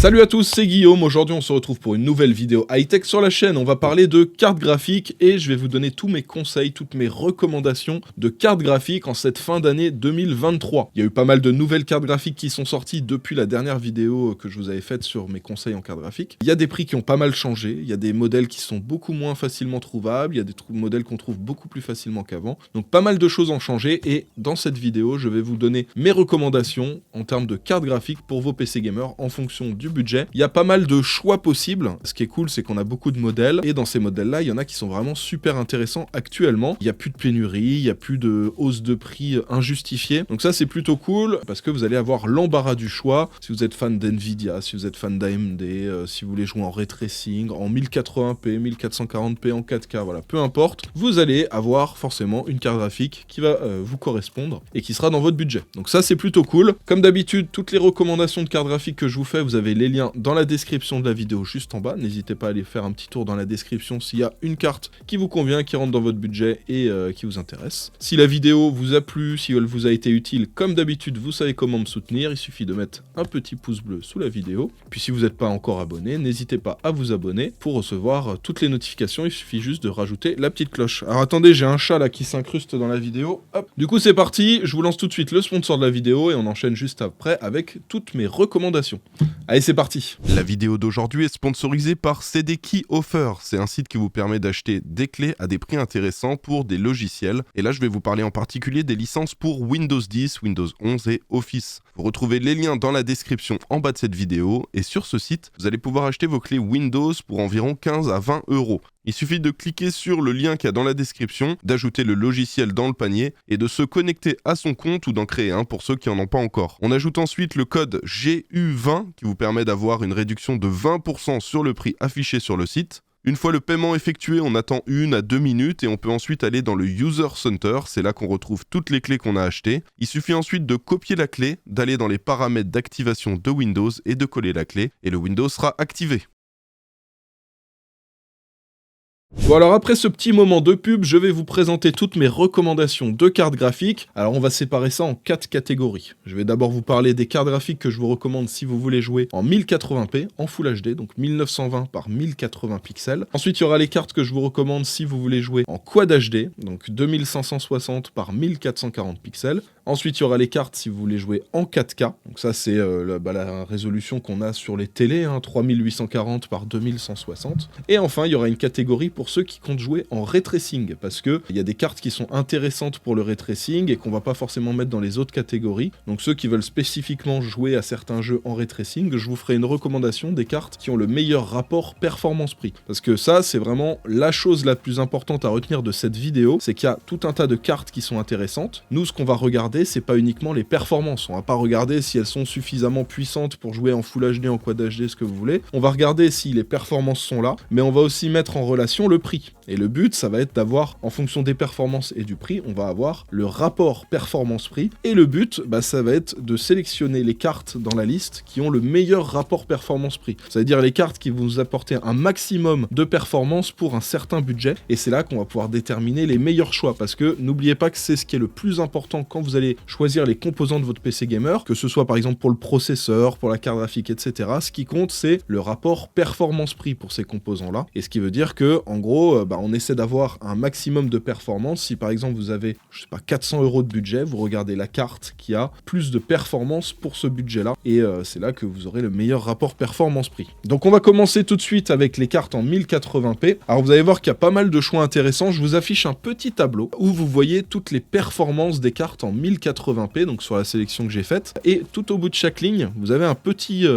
Salut à tous, c'est Guillaume. Aujourd'hui, on se retrouve pour une nouvelle vidéo high-tech sur la chaîne. On va parler de cartes graphiques et je vais vous donner tous mes conseils, toutes mes recommandations de cartes graphiques en cette fin d'année 2023. Il y a eu pas mal de nouvelles cartes graphiques qui sont sorties depuis la dernière vidéo que je vous avais faite sur mes conseils en cartes graphiques. Il y a des prix qui ont pas mal changé, il y a des modèles qui sont beaucoup moins facilement trouvables, il y a des modèles qu'on trouve beaucoup plus facilement qu'avant. Donc pas mal de choses ont changé et dans cette vidéo, je vais vous donner mes recommandations en termes de cartes graphiques pour vos PC gamers en fonction du budget. Il y a pas mal de choix possibles. Ce qui est cool, c'est qu'on a beaucoup de modèles et dans ces modèles-là, il y en a qui sont vraiment super intéressants actuellement. Il n'y a plus de pénurie, il n'y a plus de hausse de prix injustifiée. Donc ça, c'est plutôt cool parce que vous allez avoir l'embarras du choix. Si vous êtes fan d'NVIDIA, si vous êtes fan d'AMD, si vous voulez jouer en ray tracing, en 1080p, 1440p, en 4K, voilà, peu importe, vous allez avoir forcément une carte graphique qui va vous correspondre et qui sera dans votre budget. Donc ça, c'est plutôt cool. Comme d'habitude, toutes les recommandations de cartes graphiques que je vous fais, vous avez les liens dans la description de la vidéo juste en bas. N'hésitez pas à aller faire un petit tour dans la description s'il y a une carte qui vous convient, qui rentre dans votre budget et qui vous intéresse. Si la vidéo vous a plu, si elle vous a été utile, comme d'habitude, vous savez comment me soutenir. Il suffit de mettre un petit pouce bleu sous la vidéo. Puis si vous n'êtes pas encore abonné, n'hésitez pas à vous abonner pour recevoir toutes les notifications. Il suffit juste de rajouter la petite cloche. Alors attendez, j'ai un chat là qui s'incruste dans la vidéo. Hop. Du coup, c'est parti. Je vous lance tout de suite le sponsor de la vidéo et on enchaîne juste après avec toutes mes recommandations. Allez, c'est parti. La vidéo d'aujourd'hui est sponsorisée par CD Key Offer. C'est un site qui vous permet d'acheter des clés à des prix intéressants pour des logiciels. Et là, je vais vous parler en particulier des licences pour Windows 10, Windows 11 et Office. Vous retrouvez les liens dans la description en bas de cette vidéo. Et sur ce site, vous allez pouvoir acheter vos clés Windows pour environ 15 à 20 €. Il suffit de cliquer sur le lien qu'il y a dans la description, d'ajouter le logiciel dans le panier et de se connecter à son compte ou d'en créer un pour ceux qui n'en ont pas encore. On ajoute ensuite le code GU20 qui vous permet d'avoir une réduction de 20% sur le prix affiché sur le site. Une fois le paiement effectué, on attend 1 à 2 minutes et on peut ensuite aller dans le User Center, c'est là qu'on retrouve toutes les clés qu'on a achetées. Il suffit ensuite de copier la clé, d'aller dans les paramètres d'activation de Windows et de coller la clé et le Windows sera activé. Bon alors après ce petit moment de pub, je vais vous présenter toutes mes recommandations de cartes graphiques. Alors on va séparer ça en 4 catégories. Je vais d'abord vous parler des cartes graphiques que je vous recommande si vous voulez jouer en 1080p, en Full HD, donc 1920 par 1080 pixels. Ensuite il y aura les cartes que je vous recommande si vous voulez jouer en Quad HD, donc 2560 par 1440 pixels. Ensuite, il y aura les cartes si vous voulez jouer en 4K. Donc ça, c'est la résolution qu'on a sur les télés, 3840 par 2160. Et enfin, il y aura une catégorie pour ceux qui comptent jouer en ray tracing, parce qu'il y a des cartes qui sont intéressantes pour le ray tracing et qu'on va pas forcément mettre dans les autres catégories. Donc ceux qui veulent spécifiquement jouer à certains jeux en ray tracing, je vous ferai une recommandation des cartes qui ont le meilleur rapport performance-prix. Parce que ça, c'est vraiment la chose la plus importante à retenir de cette vidéo, c'est qu'il y a tout un tas de cartes qui sont intéressantes. Nous, ce qu'on va regarder, c'est pas uniquement les performances. On va pas regarder si elles sont suffisamment puissantes pour jouer en Full HD, en Quad HD, ce que vous voulez. On va regarder si les performances sont là, mais on va aussi mettre en relation le prix. Et le but, ça va être d'avoir, en fonction des performances et du prix, on va avoir le rapport performance-prix. Et le but, ça va être de sélectionner les cartes dans la liste qui ont le meilleur rapport performance-prix. Ça veut dire les cartes qui vont nous apporter un maximum de performance pour un certain budget. Et c'est là qu'on va pouvoir déterminer les meilleurs choix. Parce que n'oubliez pas que c'est ce qui est le plus important quand vous allez choisir les composants de votre PC gamer, que ce soit par exemple pour le processeur, pour la carte graphique, etc. Ce qui compte, c'est le rapport performance-prix pour ces composants-là. Et ce qui veut dire que, en gros, on essaie d'avoir un maximum de performance. Si par exemple vous avez, 400 € de budget, vous regardez la carte qui a plus de performance pour ce budget-là. Et c'est là que vous aurez le meilleur rapport performance-prix. Donc on va commencer tout de suite avec les cartes en 1080p. Alors vous allez voir qu'il y a pas mal de choix intéressants. Je vous affiche un petit tableau où vous voyez toutes les performances des cartes en 1080p, donc sur la sélection que j'ai faite. Et tout au bout de chaque ligne, vous avez un petit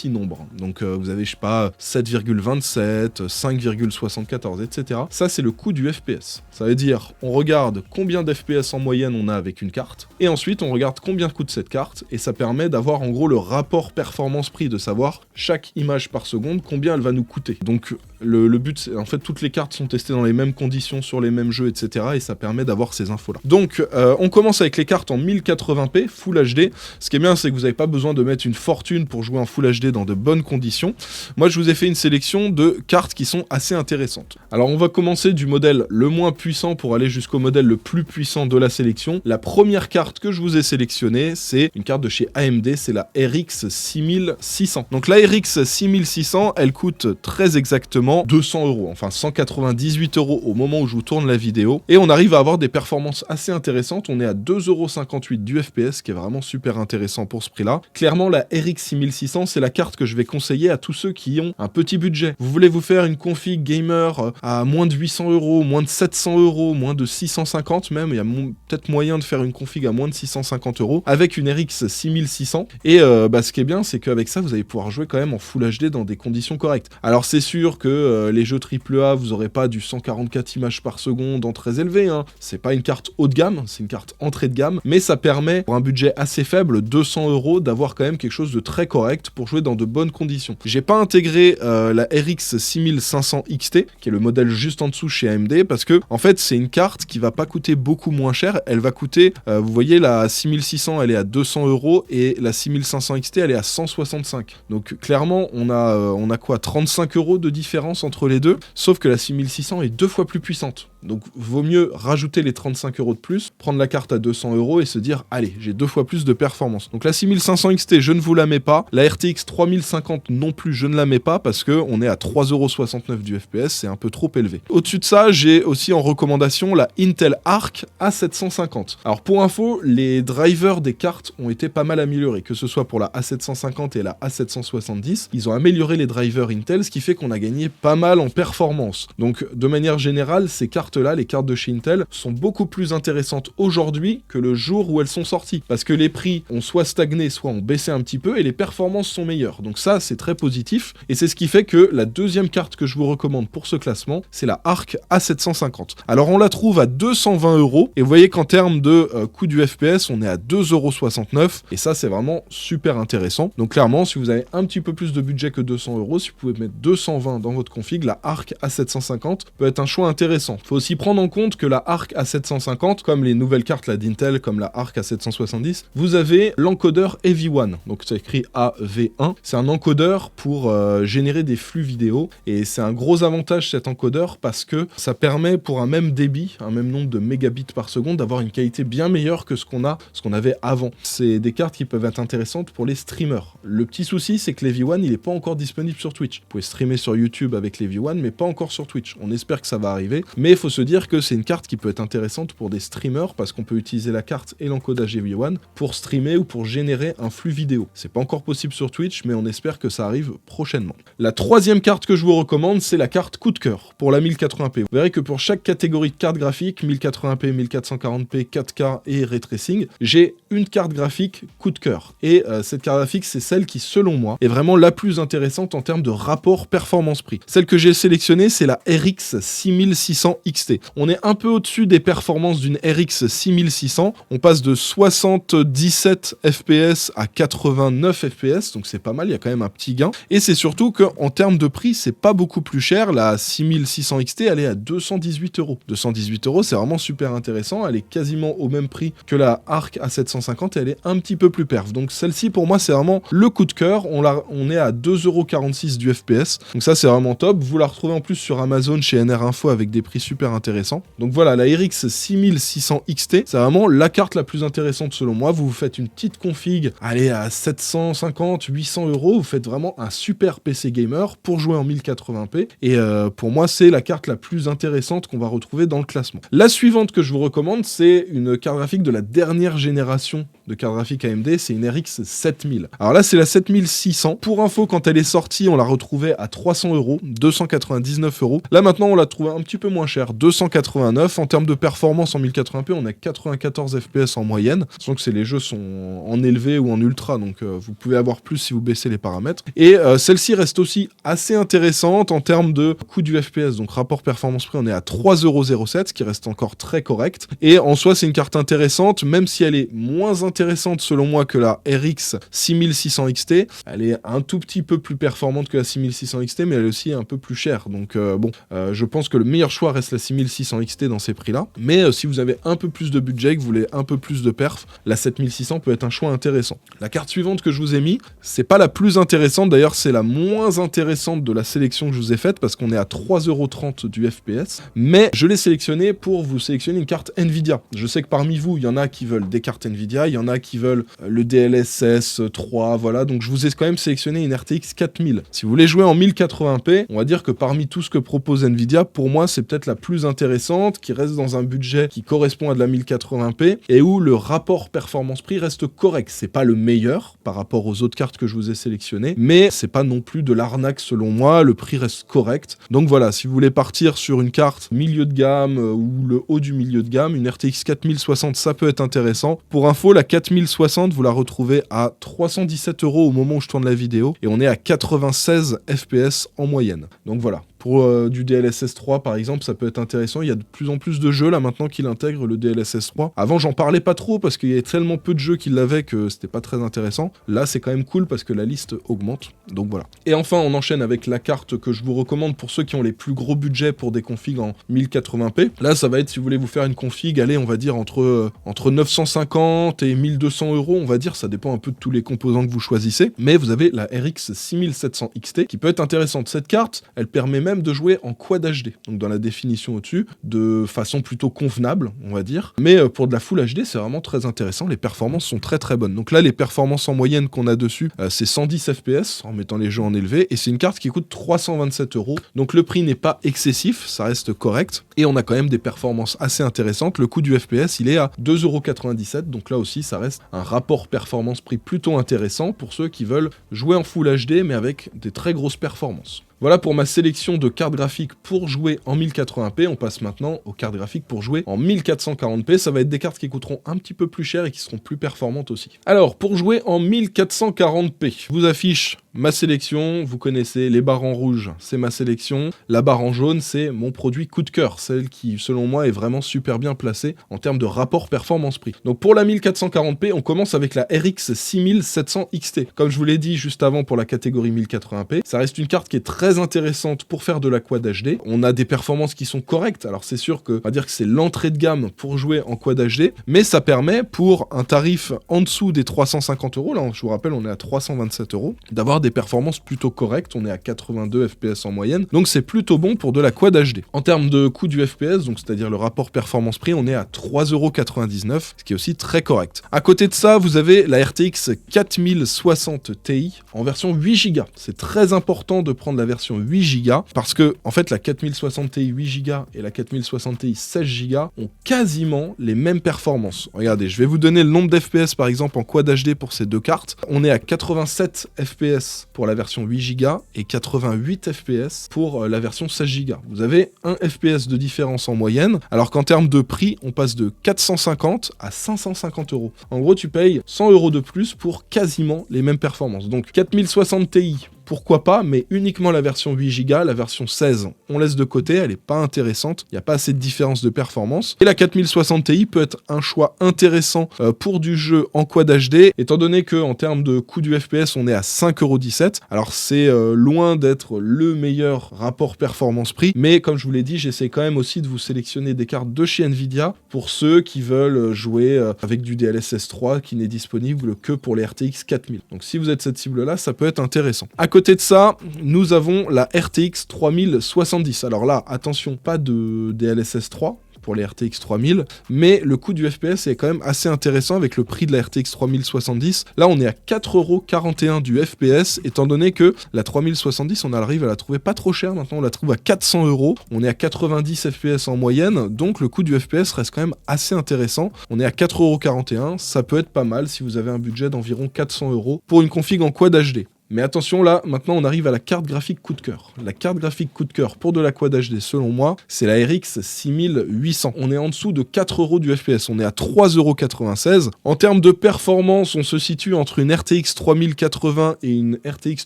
nombre. Donc vous avez, 7,27, 5,74, etc. Ça, c'est le coût du FPS. Ça veut dire, on regarde combien d'FPS en moyenne on a avec une carte, et ensuite on regarde combien coûte cette carte, et ça permet d'avoir en gros le rapport performance-prix, de savoir chaque image par seconde, combien elle va nous coûter. Donc le but, c'est en fait toutes les cartes sont testées dans les mêmes conditions sur les mêmes jeux, etc. Et ça permet d'avoir ces infos-là. Donc on commence avec avec les cartes en 1080p Full HD. Ce qui est bien, c'est que vous n'avez pas besoin de mettre une fortune pour jouer en Full HD dans de bonnes conditions. Moi, je vous ai fait une sélection de cartes qui sont assez intéressantes. Alors, on va commencer du modèle le moins puissant pour aller jusqu'au modèle le plus puissant de la sélection. La première carte que je vous ai sélectionnée, c'est une carte de chez AMD, c'est la RX 6600. Donc la RX 6600, elle coûte très exactement 200 €, enfin 198 € au moment où je vous tourne la vidéo. Et on arrive à avoir des performances assez intéressantes. On est à 2,58 € du FPS, qui est vraiment super intéressant pour ce prix-là. Clairement, la RX 6600, c'est la carte que je vais conseiller à tous ceux qui ont un petit budget. Vous voulez vous faire une config gamer à moins de 800 €, moins de 700 €, moins de 650 même, il y a peut-être moyen de faire une config à moins de 650 € avec une RX 6600. Et ce qui est bien, c'est qu'avec ça, vous allez pouvoir jouer quand même en Full HD dans des conditions correctes. Alors c'est sûr que les jeux AAA, vous n'aurez pas du 144 images par seconde en très élevé, hein. C'est pas une carte haut de gamme, c'est une carte entrée de gamme, mais ça permet, pour un budget assez faible, 200 €, d'avoir quand même quelque chose de très correct pour jouer dans de bonnes conditions. J'ai pas intégré la RX 6500 XT, qui est le modèle juste en dessous chez AMD, parce que en fait c'est une carte qui va pas coûter beaucoup moins cher, elle va coûter, vous voyez la 6600 elle est à 200 € et la 6500 XT elle est à 165. Donc clairement on a quoi, 35 € de différence entre les deux, sauf que la 6600 est 2 fois plus puissante. Donc vaut mieux rajouter les 35 € de plus, prendre la carte à 200 € et se dire allez, j'ai 2 fois plus de performance. Donc la 6500 XT, je ne vous la mets pas. La RTX 3050 non plus, je ne la mets pas parce que on est à 3,69 € du FPS, c'est un peu trop élevé. Au-dessus de ça, j'ai aussi en recommandation la Intel Arc A750. Alors pour info, les drivers des cartes ont été pas mal améliorés, que ce soit pour la A750 et la A770. Ils ont amélioré les drivers Intel, ce qui fait qu'on a gagné pas mal en performance. Donc de manière générale, ces cartes-là, les cartes de chez Intel, sont beaucoup plus intéressantes aujourd'hui que le jour où elles sont sorties. Parce que les prix ont soit stagné, soit ont baissé un petit peu et les performances sont meilleures. Donc ça, c'est très positif. Et c'est ce qui fait que la deuxième carte que je vous recommande pour ce classement, c'est la Arc A750. Alors on la trouve à 220 € et vous voyez qu'en termes de coût du FPS, on est à 2,69 € et ça, c'est vraiment super intéressant. Donc clairement, si vous avez un petit peu plus de budget que 200 €, si vous pouvez mettre 220 dans votre config, la Arc A750 peut être un choix intéressant. Il faut aussi prendre en compte que la Arc A750, comme les nouvelles cartes d'Intel, comme la Arc A770, vous avez l'encodeur AV1. Donc c'est écrit AV1. C'est un encodeur pour générer des flux vidéo et c'est un gros avantage cet encodeur parce que ça permet pour un même débit, un même nombre de mégabits par seconde, d'avoir une qualité bien meilleure que ce qu'on avait avant. C'est des cartes qui peuvent être intéressantes pour les streamers. Le petit souci, c'est que l'AV1, il n'est pas encore disponible sur Twitch. Vous pouvez streamer sur YouTube avec l'AV1, mais pas encore sur Twitch. On espère que ça va arriver, mais il faut se dire que c'est une carte qui peut être intéressante pour des streamers parce qu'on peut utiliser la carte et l'encodage AV1 pour streamer ou pour générer un flux vidéo. C'est pas encore possible sur Twitch, mais on espère que ça arrive prochainement. La troisième carte que je vous recommande, c'est la carte coup de cœur pour la 1080p. Vous verrez que pour chaque catégorie de carte graphique, 1080p, 1440p, 4K et ray tracing, j'ai une carte graphique coup de cœur. Et cette carte graphique, c'est celle qui, selon moi, est vraiment la plus intéressante en termes de rapport performance-prix. Celle que j'ai sélectionnée, c'est la RX 6600 XT. On est un peu au-dessus des performances d'une RX 6600. On passe de 77 FPS à 89 FPS, donc c'est pas mal, il y a quand même un petit gain. Et c'est surtout qu'en termes de prix, c'est pas beaucoup plus cher. La 6600 XT, elle est à 218 €. 218 €, c'est vraiment super intéressant. Elle est quasiment au même prix que la Arc A750 et elle est un petit peu plus perf. Donc celle-ci, pour moi, c'est vraiment le coup de cœur. On est à 2,46 € du FPS. Donc ça, c'est vraiment top. Vous la retrouvez en plus sur Amazon chez NR Info avec des prix super intéressants. Donc voilà, la RX 6600 XT, c'est vraiment la carte la plus intéressante selon moi. Vous faites une petite config, allez à 750, 800 €, vous faites vraiment un super PC gamer pour jouer en 1080p. Et pour moi, c'est la carte la plus intéressante qu'on va retrouver dans le classement. La suivante que je vous recommande, c'est une carte graphique de la dernière génération de carte graphique AMD, c'est une RX 7000. Alors là, c'est la 7600. Pour info, quand elle est sortie, on la retrouvait à 300 €, 299 €. Là, maintenant, on la trouve un petit peu moins cher, 289. En termes de performance en 1080p, on a 94 FPS en moyenne. Sachant que les jeux sont en élevé ou en ultra, donc vous pouvez avoir plus si vous baissez les paramètres. Et celle-ci reste aussi assez intéressante en termes de coût du FPS, donc rapport performance-prix, on est à 3,07 €, ce qui reste encore très correct. Et en soi, c'est une carte intéressante, même si elle est moins intéressante selon moi que la RX 6600 XT. Elle est un tout petit peu plus performante que la 6600 XT, mais elle est aussi un peu plus chère. Donc je pense que le meilleur choix reste la 6600 XT dans ces prix-là. Mais si vous avez un peu plus de budget, que vous voulez un peu plus de perf, la 7600 peut être un choix intéressant. La carte suivante que je vous ai mis, c'est pas la plus intéressante, d'ailleurs c'est la moins intéressante de la sélection que je vous ai faite parce qu'on est à 3,30€ du FPS, mais je l'ai sélectionné pour vous sélectionner une carte Nvidia. Je sais que parmi vous, il y en a qui veulent des cartes Nvidia, il y en a qui veulent le DLSS 3, voilà, donc je vous ai quand même sélectionné une RTX 4000. Si vous voulez jouer en 1080p, on va dire que parmi tout ce que propose Nvidia, pour moi c'est peut-être la plus intéressante, qui reste dans un budget qui correspond à de la 1080p, et où le rapport performance-prix reste correct. C'est pas le meilleur par rapport aux autres cartes que je vous ai sélectionnées, mais c'est pas non plus de l'arnaque selon moi, le prix reste correct. Donc voilà, si vous voulez partir sur une carte milieu de gamme ou le haut du milieu de gamme, une RTX 4060, ça peut être intéressant. Pour info, la 4060, vous la retrouvez à 317€ au moment où je tourne la vidéo, et on est à 96 FPS en moyenne. Donc voilà. Pour du DLSS 3 par exemple, ça peut être intéressant. Il y a de plus en plus de jeux là maintenant qui intègrent le DLSS 3. Avant j'en parlais pas trop parce qu'il y avait tellement peu de jeux qui l'avaient que c'était pas très intéressant. Là c'est quand même cool parce que la liste augmente. Donc voilà. Et enfin on enchaîne avec la carte que je vous recommande pour ceux qui ont les plus gros budgets pour des configs en 1080p. Là ça va être, si vous voulez vous faire une config, allez on va dire entre 950 et 1200€, on va dire, ça dépend un peu de tous les composants que vous choisissez. Mais vous avez la RX 6700 XT qui peut être intéressante. Cette carte, elle permet même de jouer en Quad HD, donc dans la définition au-dessus, de façon plutôt convenable, on va dire. Mais pour de la Full HD, c'est vraiment très intéressant. Les performances sont très très bonnes. Donc là, les performances en moyenne qu'on a dessus, c'est 110 FPS en mettant les jeux en élevé, et c'est une carte qui coûte 327€. Donc le prix n'est pas excessif, ça reste correct, et on a quand même des performances assez intéressantes. Le coût du FPS, il est à 2,97€, donc là aussi, ça reste un rapport performance-prix plutôt intéressant pour ceux qui veulent jouer en Full HD, mais avec des très grosses performances. Voilà pour ma sélection de cartes graphiques pour jouer en 1080p. On passe maintenant aux cartes graphiques pour jouer en 1440p. Ça va être des cartes qui coûteront un petit peu plus cher et qui seront plus performantes aussi. Alors, pour jouer en 1440p, je vous affiche ma sélection. Vous connaissez les barres en rouge, c'est ma sélection. La barre en jaune, c'est mon produit coup de cœur. Celle qui, selon moi, est vraiment super bien placée en termes de rapport performance-prix. Donc pour la 1440p, on commence avec la RX 6700 XT. Comme je vous l'ai dit juste avant pour la catégorie 1080p, ça reste une carte qui est très intéressante pour faire de la Quad HD. On a des performances qui sont correctes. Alors c'est sûr que, on va dire que c'est l'entrée de gamme pour jouer en Quad HD, mais ça permet pour un tarif en dessous des 350€, là je vous rappelle on est à 327€, d'avoir des performances plutôt correctes. On est à 82 FPS en moyenne, donc c'est plutôt bon pour de la Quad HD. En termes de coût du FPS, donc c'est-à-dire le rapport performance-prix, on est à 3,99€, ce qui est aussi très correct. À côté de ça, vous avez la RTX 4060 Ti en version 8Go. C'est très important de prendre la version 8Go parce que en fait la 4060 Ti 8Go et la 4060 Ti 16Go ont quasiment les mêmes performances. Regardez, je vais vous donner le nombre d'FPS par exemple en Quad HD pour ces deux cartes. On est à 87 FPS pour la version 8Go et 88 FPS pour la version 16Go. Vous avez 1 FPS de différence en moyenne, alors qu'en termes de prix, on passe de 450 à 550€. En gros, tu payes 100€ de plus pour quasiment les mêmes performances. Donc 4060 Ti, pourquoi pas, mais uniquement la version 8Go, la version 16, on laisse de côté, elle est pas intéressante, il n'y a pas assez de différence de performance. Et la 4060 Ti peut être un choix intéressant pour du jeu en Quad HD, étant donné qu'en termes de coût du FPS, on est à 5,17€. Alors c'est loin d'être le meilleur rapport performance-prix, mais comme je vous l'ai dit, j'essaie quand même aussi de vous sélectionner des cartes de chez Nvidia pour ceux qui veulent jouer avec du DLSS 3 qui n'est disponible que pour les RTX 4000. Donc si vous êtes cette cible-là, ça peut être intéressant. À côté de ça, nous avons la RTX 3070. Alors là, attention, pas de DLSS 3 pour les RTX 3000, mais le coût du FPS est quand même assez intéressant avec le prix de la RTX 3070. Là, on est à 4,41€ du FPS, étant donné que la 3070, on arrive à la trouver pas trop chère. Maintenant, on la trouve à 400€. On est à 90 FPS en moyenne, donc le coût du FPS reste quand même assez intéressant. On est à 4,41€, ça peut être pas mal si vous avez un budget d'environ 400€ pour une config en Quad HD. Mais attention là, maintenant on arrive à la carte graphique coup de cœur. La carte graphique coup de cœur pour de la Quad HD selon moi, c'est la RX 6800. On est en dessous de 4€ du FPS, on est à 3,96€. En termes de performance, on se situe entre une RTX 3080 et une RTX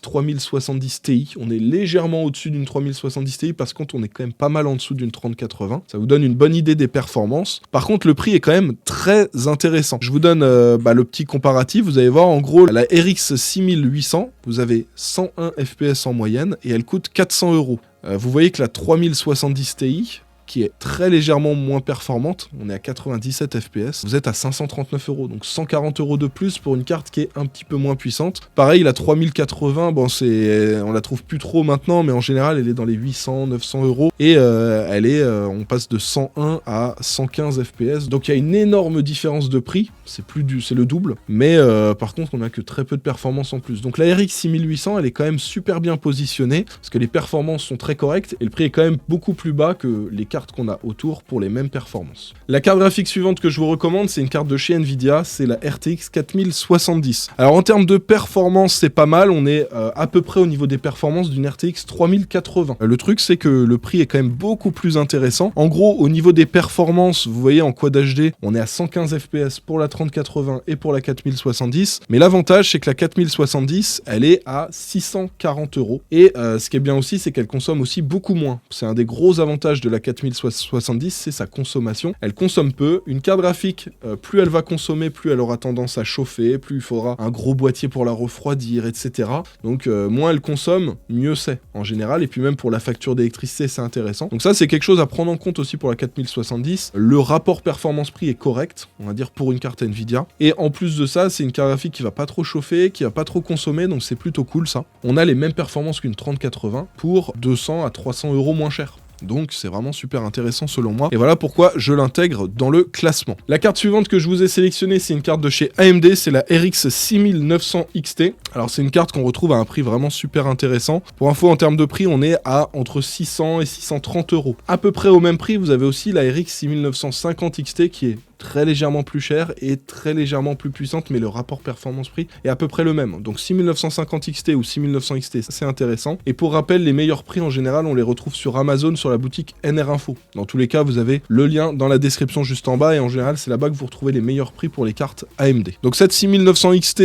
3070 Ti. On est légèrement au-dessus d'une 3070 Ti, parce contre on est quand même pas mal en dessous d'une 3080. Ça vous donne une bonne idée des performances. Par contre le prix est quand même très intéressant. Je vous donne le petit comparatif, vous allez voir en gros la RX 6800, vous avez 101 FPS en moyenne et elle coûte 400€. Vous voyez que la 3070 Ti, qui est très légèrement moins performante, on est à 97 FPS, vous êtes à 539 €, donc 140 € de plus pour une carte qui est un petit peu moins puissante. Pareil, la 3080, bon, on la trouve plus trop maintenant, mais en général, elle est dans les 800, 900 €, et on passe de 101 à 115 FPS, donc il y a une énorme différence de prix, c'est le double, mais par contre, on a que très peu de performance en plus. Donc la RX 6800, elle est quand même super bien positionnée, parce que les performances sont très correctes, et le prix est quand même beaucoup plus bas que les cartes qu'on a autour pour les mêmes performances. La carte graphique suivante que je vous recommande, c'est une carte de chez Nvidia, c'est la RTX 4070. Alors en termes de performance, c'est pas mal, on est à peu près au niveau des performances d'une RTX 3080. Le truc, c'est que le prix est quand même beaucoup plus intéressant. En gros, au niveau des performances, vous voyez en Quad HD, on est à 115 FPS pour la 3080 et pour la 4070, mais l'avantage, c'est que la 4070, elle est à 640 €. Et ce qui est bien aussi, c'est qu'elle consomme aussi beaucoup moins. C'est un des gros avantages de la 4070, c'est sa consommation. Elle consomme peu. Une carte graphique, plus elle va consommer, plus elle aura tendance à chauffer, plus il faudra un gros boîtier pour la refroidir, etc. Donc moins elle consomme, mieux c'est en général. Et puis même pour la facture d'électricité, c'est intéressant. Donc ça, c'est quelque chose à prendre en compte aussi pour la 4070. Le rapport performance-prix est correct, on va dire, pour une carte Nvidia. Et en plus de ça, c'est une carte graphique qui va pas trop chauffer, qui va pas trop consommer, donc c'est plutôt cool ça. On a les mêmes performances qu'une 3080 pour 200 à 300 € moins cher. Donc c'est vraiment super intéressant selon moi. Et voilà pourquoi je l'intègre dans le classement. La carte suivante que je vous ai sélectionnée, c'est une carte de chez AMD, c'est la RX 6900 XT. Alors c'est une carte qu'on retrouve à un prix vraiment super intéressant. Pour info, en termes de prix, on est à entre 600 et 630 €. À peu près au même prix, vous avez aussi la RX 6950 XT qui est très légèrement plus chère et très légèrement plus puissante, mais le rapport performance-prix est à peu près le même. Donc 6950 XT ou 6900 XT, c'est intéressant. Et pour rappel, les meilleurs prix en général, on les retrouve sur Amazon, sur la boutique NR Info. Dans tous les cas, vous avez le lien dans la description juste en bas, et en général, c'est là-bas que vous retrouvez les meilleurs prix pour les cartes AMD. Donc cette 6900 XT,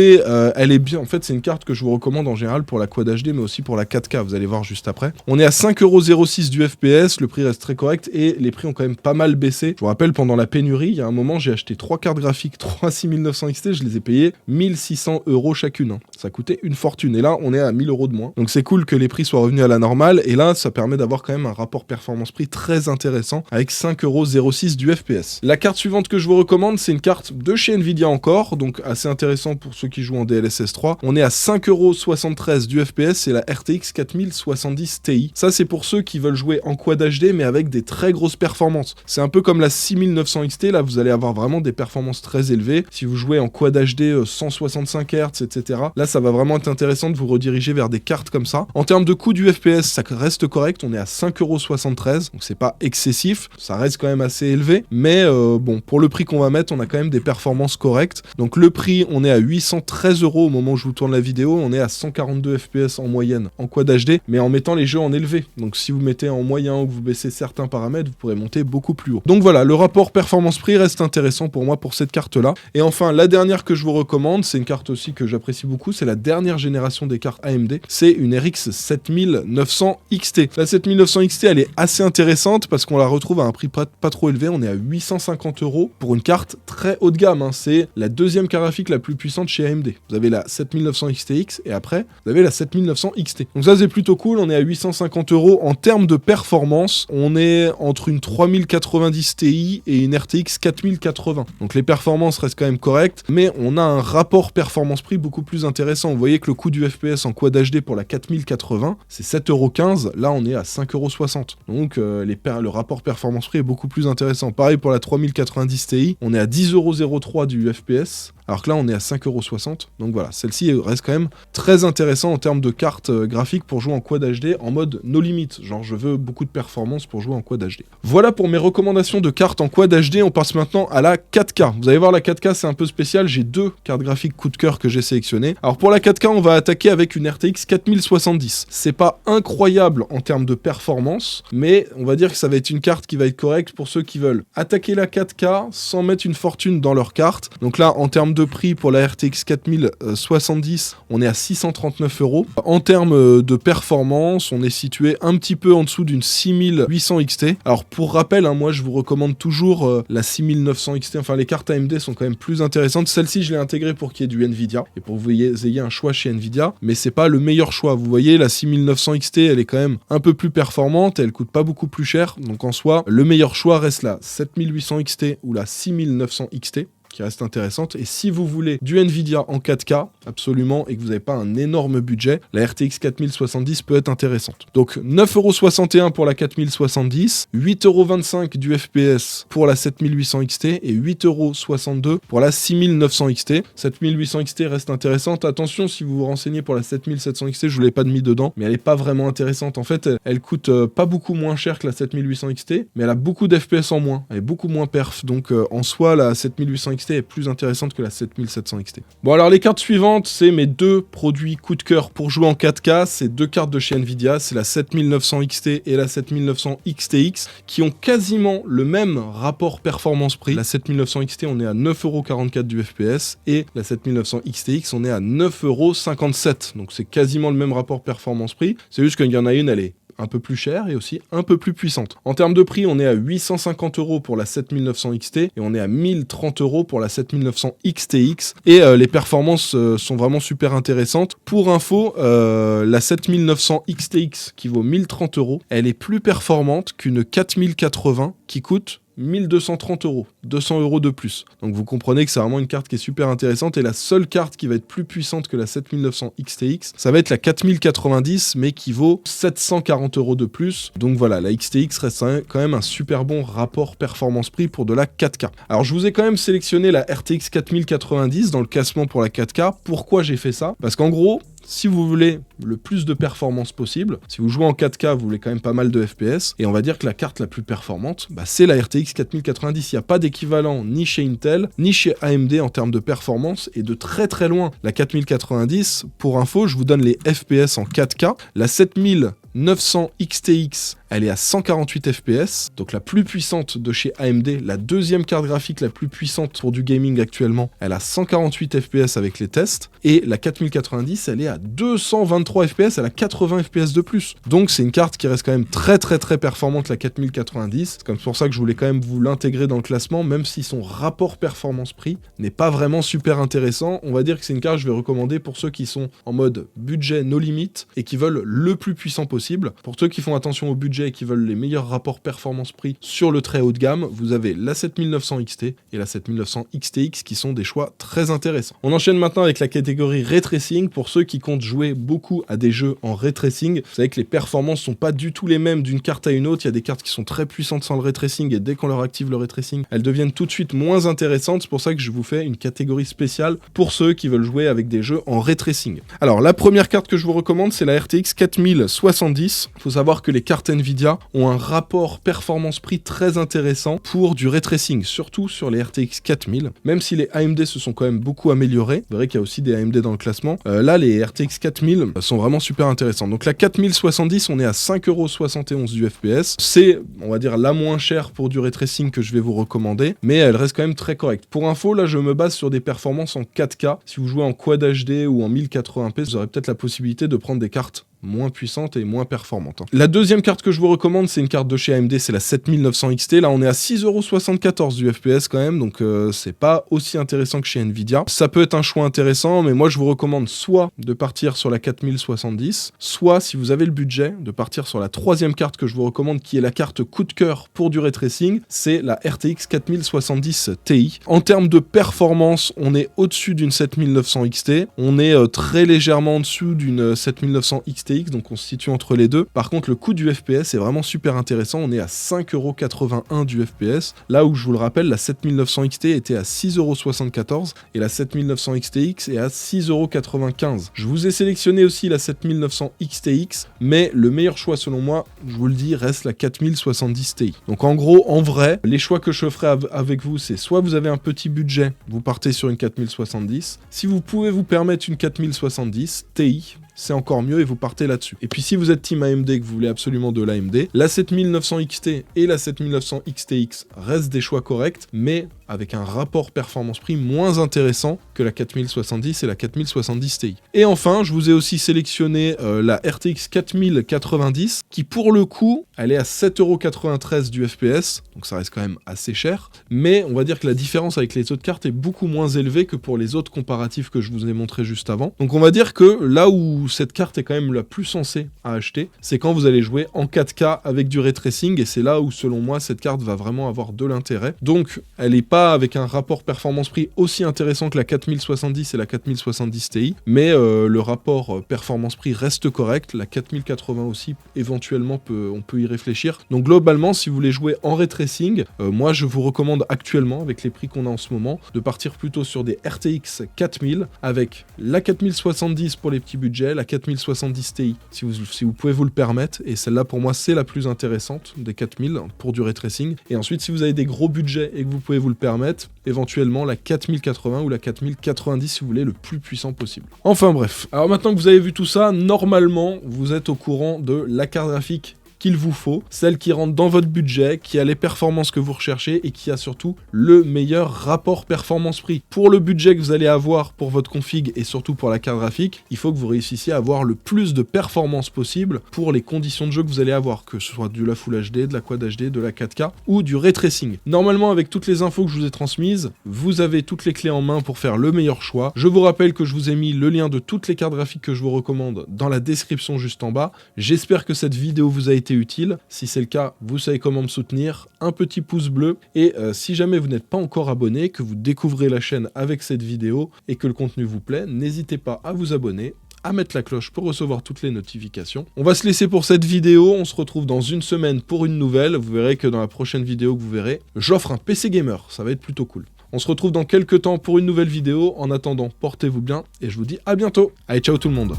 elle est bien. En fait, c'est une carte que je vous recommande en général pour la Quad HD, mais aussi pour la 4K, vous allez voir juste après. On est à 5,06 € du FPS, le prix reste très correct, et les prix ont quand même pas mal baissé. Je vous rappelle, pendant la pénurie, il y a un moment, j'ai acheté 3 cartes graphiques, 3 6900 XT, je les ai payées 1600 € chacune. Hein. Ça coûtait une fortune. Et là, on est à 1000 € de moins. Donc c'est cool que les prix soient revenus à la normale. Et là, ça permet d'avoir quand même un rapport performance-prix très intéressant avec 5,06 € du FPS. La carte suivante que je vous recommande, c'est une carte de chez Nvidia encore. Donc assez intéressant pour ceux qui jouent en DLSS 3. On est à 5,73 € du FPS. C'est la RTX 4070 Ti. Ça, c'est pour ceux qui veulent jouer en Quad HD, mais avec des très grosses performances. C'est un peu comme la 6900 XT. Là, vous allez avoir vraiment des performances très élevées. Si vous jouez en Quad HD 165 Hz, etc., là, ça va vraiment être intéressant de vous rediriger vers des cartes comme ça. En termes de coût du FPS, ça reste correct. On est à 5,73 €, donc c'est pas excessif. Ça reste quand même assez élevé. Mais bon, pour le prix qu'on va mettre, on a quand même des performances correctes. Donc le prix, on est à 813 € au moment où je vous tourne la vidéo. On est à 142 FPS en moyenne en Quad HD, mais en mettant les jeux en élevé. Donc si vous mettez en moyen ou que vous baissez certains paramètres, vous pourrez monter beaucoup plus haut. Donc voilà, le rapport performance-prix reste intéressant pour moi pour cette carte-là. Et enfin, la dernière que je vous recommande, c'est une carte aussi que j'apprécie beaucoup, c'est la dernière génération des cartes AMD, c'est une RX 7900 XT. La 7900 XT, elle est assez intéressante parce qu'on la retrouve à un prix pas trop élevé, on est à 850 € pour une carte très haut de gamme, hein. C'est la deuxième carte graphique la plus puissante chez AMD. Vous avez la 7900 XTX et après, vous avez la 7900 XT. Donc ça, c'est plutôt cool, on est à 850 € en termes de performance, on est entre une 3090 Ti et une RTX 4080. Donc les performances restent quand même correctes, mais on a un rapport performance-prix beaucoup plus intéressant. Vous voyez que le coût du FPS en Quad HD pour la 4080, c'est 7,15 €. Là, on est à 5,60 €. Donc le rapport performance-prix est beaucoup plus intéressant. Pareil pour la 3090 Ti, on est à 10,03 € du FPS. Alors que là, on est à 5,60 €. Donc voilà, celle-ci reste quand même très intéressant en termes de carte graphique pour jouer en Quad HD en mode no limit. Genre, je veux beaucoup de performance pour jouer en Quad HD. Voilà pour mes recommandations de cartes en Quad HD. On passe maintenant à la 4K. Vous allez voir, la 4K, c'est un peu spécial. J'ai 2 cartes graphiques coup de cœur que j'ai sélectionnées. Alors pour la 4K, on va attaquer avec une RTX 4070. C'est pas incroyable en termes de performance, mais on va dire que ça va être une carte qui va être correcte pour ceux qui veulent attaquer la 4K sans mettre une fortune dans leur carte. Donc là, en termes de prix pour la RTX 4070, on est à 639 €. En termes de performance, on est situé un petit peu en dessous d'une 6800 XT. Alors pour rappel, moi je vous recommande toujours la 6900 XT, enfin les cartes AMD sont quand même plus intéressantes. Celle-ci je l'ai intégrée pour qu'il y ait du Nvidia et pour que vous ayez un choix chez Nvidia, mais c'est pas le meilleur choix. Vous voyez, la 6900 XT elle est quand même un peu plus performante et elle coûte pas beaucoup plus cher, donc en soi le meilleur choix reste la 7800 XT ou la 6900 XT qui reste intéressante. Et si vous voulez du Nvidia en 4K, absolument, et que vous n'avez pas un énorme budget, la RTX 4070 peut être intéressante. Donc 9,61 € pour la 4070, 8,25 € du FPS pour la 7800 XT et 8,62 € pour la 6900 XT. 7800 XT reste intéressante. Attention, si vous vous renseignez pour la 7700 XT, je vous l'ai pas mis dedans, mais elle est pas vraiment intéressante. En fait, elle coûte pas beaucoup moins cher que la 7800 XT, mais elle a beaucoup d'FPS en moins. Elle est beaucoup moins perf. Donc en soi, la 7800 XT est plus intéressante que la 7700 XT. Bon, alors les cartes suivantes, c'est mes deux produits coup de cœur pour jouer en 4K. C'est deux cartes de chez Nvidia, c'est la 7900 XT et la 7900 XTX qui ont quasiment le même rapport performance-prix. La 7900 XT, on est à 9,44 € du FPS et la 7900 XTX, on est à 9,57 €. Donc c'est quasiment le même rapport performance-prix. C'est juste qu'il y en a une, elle est un peu plus chère et aussi un peu plus puissante. En termes de prix, on est à 850 € pour la 7900 XT et on est à 1030 € pour la 7900 XTX. Et les performances sont vraiment super intéressantes. Pour info, la 7900 XTX qui vaut 1030 €, elle est plus performante qu'une 4080 qui coûte 1230 €, 200 € de plus. Donc vous comprenez que c'est vraiment une carte qui est super intéressante et la seule carte qui va être plus puissante que la 7900 XTX, ça va être la 4090 mais qui vaut 740 € de plus. Donc voilà, la XTX reste quand même un super bon rapport performance-prix pour de la 4K. Alors je vous ai quand même sélectionné la RTX 4090 dans le classement pour la 4K. Pourquoi j'ai fait ça? Parce qu'en gros, si vous voulez le plus de performance possible, si vous jouez en 4K, vous voulez quand même pas mal de FPS, et on va dire que la carte la plus performante, c'est la RTX 4090. Il n'y a pas d'équivalent ni chez Intel, ni chez AMD en termes de performance, et de très très loin. La 4090, pour info, je vous donne les FPS en 4K. La 7900 XTX, elle est à 148 FPS, donc la plus puissante de chez AMD, la deuxième carte graphique la plus puissante pour du gaming actuellement, elle a 148 FPS avec les tests, et la 4090, elle est à 223 FPS, elle a 80 FPS de plus. Donc c'est une carte qui reste quand même très très très performante, la 4090, c'est comme pour ça que je voulais quand même vous l'intégrer dans le classement, même si son rapport performance-prix n'est pas vraiment super intéressant. On va dire que c'est une carte que je vais recommander pour ceux qui sont en mode budget no limit et qui veulent le plus puissant possible. Pour ceux qui font attention au budget et qui veulent les meilleurs rapports performance-prix sur le très haut de gamme, vous avez la 7900 XT et la 7900 XTX qui sont des choix très intéressants. On enchaîne maintenant avec la catégorie Ray Tracing. Pour ceux qui comptent jouer beaucoup à des jeux en Ray Tracing, vous savez que les performances sont pas du tout les mêmes d'une carte à une autre. Il y a des cartes qui sont très puissantes sans le Ray Tracing et dès qu'on leur active le Ray Tracing, elles deviennent tout de suite moins intéressantes. C'est pour ça que je vous fais une catégorie spéciale pour ceux qui veulent jouer avec des jeux en Ray Tracing. Alors la première carte que je vous recommande, c'est la RTX 4070. Il faut savoir que les cartes Nvidia ont un rapport performance-prix très intéressant pour du Ray Tracing, surtout sur les RTX 4000. Même si les AMD se sont quand même beaucoup améliorés, vous verrez qu'il y a aussi des AMD dans le classement. Là, les RTX 4000 sont vraiment super intéressants. Donc la 4070, on est à 5,71 € du FPS. C'est, on va dire, la moins chère pour du Ray Tracing que je vais vous recommander, mais elle reste quand même très correcte. Pour info, là, je me base sur des performances en 4K. Si vous jouez en Quad HD ou en 1080p, vous aurez peut-être la possibilité de prendre des cartes moins puissante et moins performante. La deuxième carte que je vous recommande, c'est une carte de chez AMD, c'est la 7900 XT. Là, on est à 6,74 € du FPS quand même, donc c'est pas aussi intéressant que chez Nvidia. Ça peut être un choix intéressant, mais moi je vous recommande soit de partir sur la 4070, soit si vous avez le budget, de partir sur la troisième carte que je vous recommande, qui est la carte coup de cœur pour du Ray Tracing, c'est la RTX 4070 Ti. En termes de performance, on est au-dessus d'une 7900 XT, on est très légèrement en dessous d'une 7900 XT, donc on se situe entre les deux. Par contre, le coût du FPS est vraiment super intéressant. On est à 5,81 € du FPS. Là où, je vous le rappelle, la 7900 XT était à 6,74 € et la 7900 XTX est à 6,95 €. Je vous ai sélectionné aussi la 7900 XTX, mais le meilleur choix selon moi, je vous le dis, reste la 4070 Ti. Donc en gros, en vrai, les choix que je ferai avec vous, c'est soit vous avez un petit budget, vous partez sur une 4070. Si vous pouvez vous permettre une 4070 Ti, c'est encore mieux et vous partez là-dessus. Et puis si vous êtes team AMD et que vous voulez absolument de l'AMD, la 7900 XT et la 7900 XTX restent des choix corrects, mais avec un rapport performance-prix moins intéressant que la 4070 et la 4070 Ti. Et enfin, je vous ai aussi sélectionné la RTX 4090, qui pour le coup, elle est à 7,93€ du FPS, donc ça reste quand même assez cher, mais on va dire que la différence avec les autres cartes est beaucoup moins élevée que pour les autres comparatifs que je vous ai montré juste avant. Donc on va dire que là où cette carte est quand même la plus sensée à acheter, c'est quand vous allez jouer en 4K avec du ray tracing, et c'est là où selon moi cette carte va vraiment avoir de l'intérêt. Donc elle n'est pas avec un rapport performance-prix aussi intéressant que la 4070 et la 4070 Ti, mais le rapport performance-prix reste correct. La 4080 aussi, éventuellement, on peut y réfléchir. Donc globalement, si vous voulez jouer en ray tracing, moi je vous recommande actuellement, avec les prix qu'on a en ce moment, de partir plutôt sur des RTX 4000 avec la 4070 pour les petits budgets, la 4070 Ti si vous pouvez vous le permettre, et celle-là pour moi c'est la plus intéressante des 4000 pour du ray tracing. Et ensuite, si vous avez des gros budgets et que vous pouvez vous le permettre, éventuellement la 4080 ou la 4090 si vous voulez, le plus puissant possible. Enfin bref, alors maintenant que vous avez vu tout ça, normalement vous êtes au courant de la carte graphique qu'il vous faut, celle qui rentre dans votre budget, qui a les performances que vous recherchez et qui a surtout le meilleur rapport performance-prix. Pour le budget que vous allez avoir pour votre config et surtout pour la carte graphique, il faut que vous réussissiez à avoir le plus de performance possible pour les conditions de jeu que vous allez avoir, que ce soit de la Full HD, de la Quad HD, de la 4K ou du ray tracing. Normalement, avec toutes les infos que je vous ai transmises, vous avez toutes les clés en main pour faire le meilleur choix. Je vous rappelle que je vous ai mis le lien de toutes les cartes graphiques que je vous recommande dans la description juste en bas. J'espère que cette vidéo vous a été utile. Si c'est le cas, vous savez comment me soutenir, un petit pouce bleu, et si jamais vous n'êtes pas encore abonné, que vous découvrez la chaîne avec cette vidéo et que le contenu vous plaît, n'hésitez pas à vous abonner, à mettre la cloche pour recevoir toutes les notifications. On va se laisser pour cette vidéo, on se retrouve dans une semaine pour une nouvelle. Vous verrez que dans la prochaine vidéo que vous verrez, j'offre un PC gamer, ça va être plutôt cool. On se retrouve dans quelques temps pour une nouvelle vidéo. En attendant, portez-vous bien et je vous dis à bientôt. Allez, ciao tout le monde.